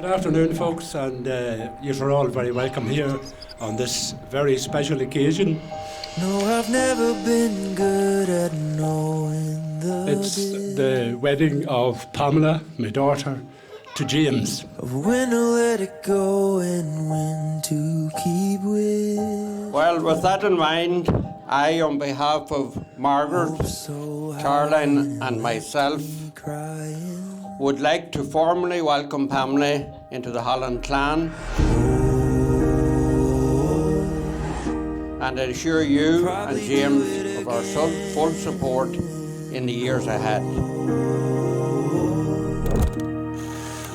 Good afternoon, folks, and you're all very welcome here on this very special occasion. No, I've never been good at knowing It's the wedding of Pamela, my daughter, to James. of when to let it go and when to keep with. Well, with that in mind, I, on behalf of Margaret, Caroline and myself, would like to formally welcome Pamela into the Holland clan and assure you and James of our full support in the years ahead.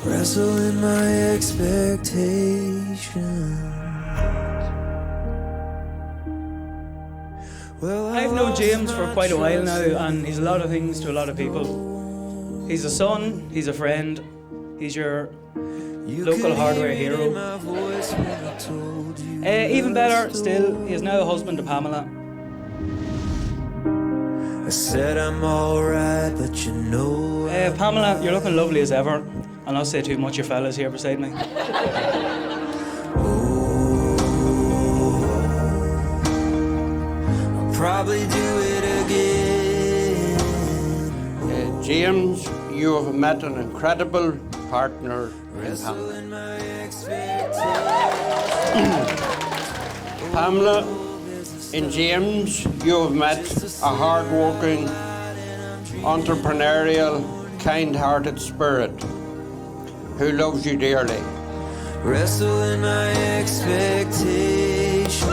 Wrestle in my expectations. Well, I've known James for quite a while now, and he's a lot of things to a lot of people. He's a son, he's a friend, he's your local hardware hero. Even better still, he is now a husband to Pamela. I said I'm alright, but you know. Pamela, you're looking lovely as ever. I'll not say too much, your fellas here beside me. I'll probably do it again. James, you have met an incredible partner in Pamela. Pamela, in James, you have met a hard-working, entrepreneurial, kind-hearted spirit who loves you dearly. Wrestle in my expectations.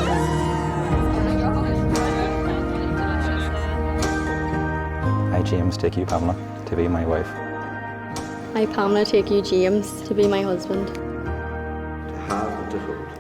I, James, take you, Pamela, to be my wife. I, Pamela, take you, James, to be my husband.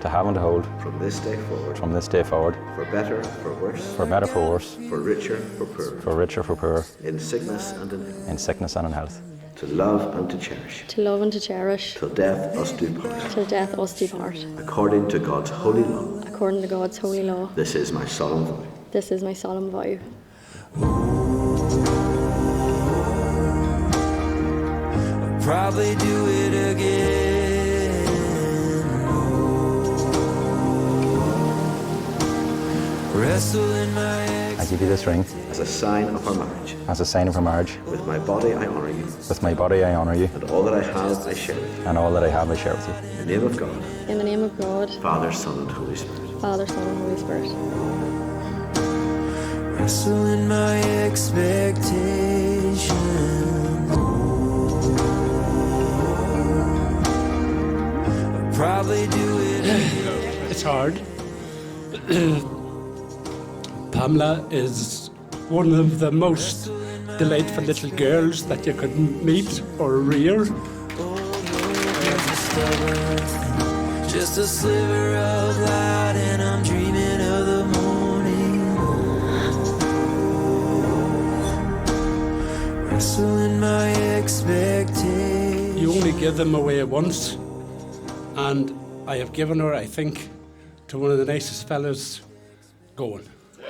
To have and to hold. From this day forward. From this day forward. For better, for worse. For better, for worse. For richer, for poorer. For richer, for poorer. In sickness and in health. In sickness and in health. To love and to cherish. To love and to cherish. Till death us do part. Till death us do part. According to God's holy law. According to God's holy law. This is my solemn vow. This is my solemn vow. I'll probably do it again. Wrestle in my I give you this ring. As a sign of our marriage. As a sign of our marriage. With my body I honour you. With my body I honour you. And all that I have I share with you. And all that I have I share with you. In the name of God. In the name of God. Father, Son and Holy Spirit. Father, Son and Holy Spirit. wrestle in my expectations. I'll probably do it again. It's hard. Pamela is one of the most delightful little girls that you could meet or rear. Just a sliver of light, and I'm dreaming of the morning. Wrestle in my expectations. You only give them away once, and I have given her, I think, to one of the nicest fellas going. In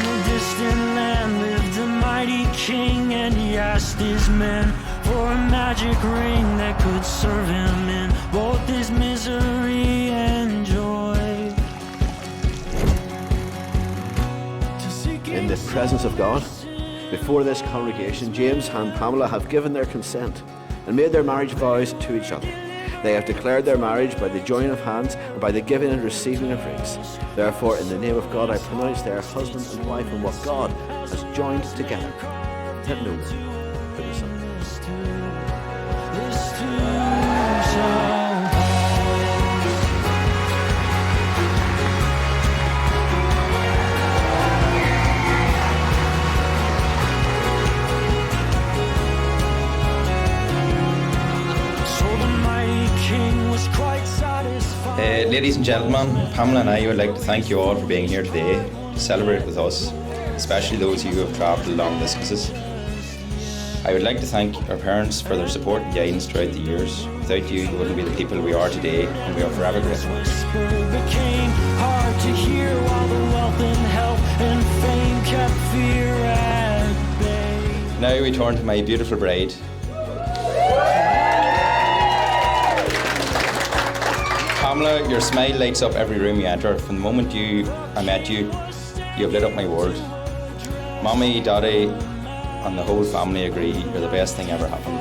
a distant land lived a mighty king, and he asked his men for a magic ring that could serve him in both his misery and joy. In the presence of God, before this congregation, James and Pamela have given their consent and made their marriage vows to each other. They have declared their marriage by the joining of hands and by the giving and receiving of rings. Therefore, in the name of God, I pronounce they are husband and wife, and what God has joined together, let no one put asunder. Ladies and gentlemen, Pamela and I would like to thank you all for being here today to celebrate with us, especially those of you who have travelled long distances. I would like to thank our parents for their support and guidance throughout the years. Without you, we wouldn't be the people we are today, and we are forever grateful. Became hard to hear while the wealth and health and fame kept fear at bay. Now we turn to my beautiful bride. Pamela, your smile lights up every room you enter. From the moment I met you, you've lit up my world. Mommy, Daddy, and the whole family agree you're the best thing ever happened.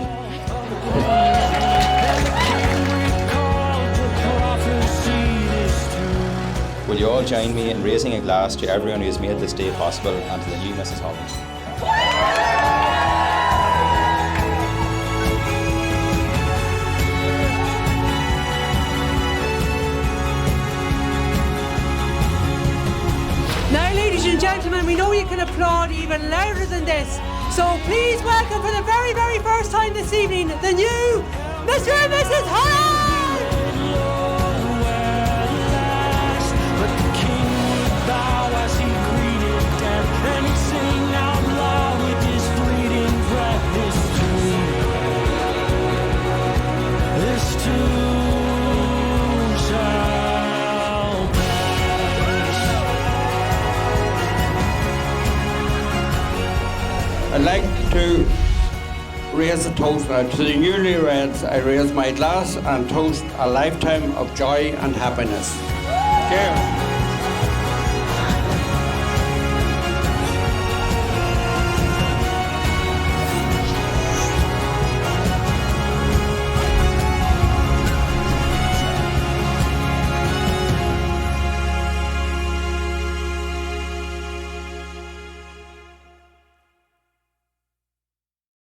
Will you all join me in raising a glass to everyone who has made this day possible and to the new Mrs. Holland? Now, ladies and gentlemen, we know you can applaud even louder than this. So please welcome for the very, very first time this evening, the new Mr. and Mrs. Holland! I'd like to raise a toast now to the newlyweds. I raise my glass and toast a lifetime of joy and happiness. Cheers.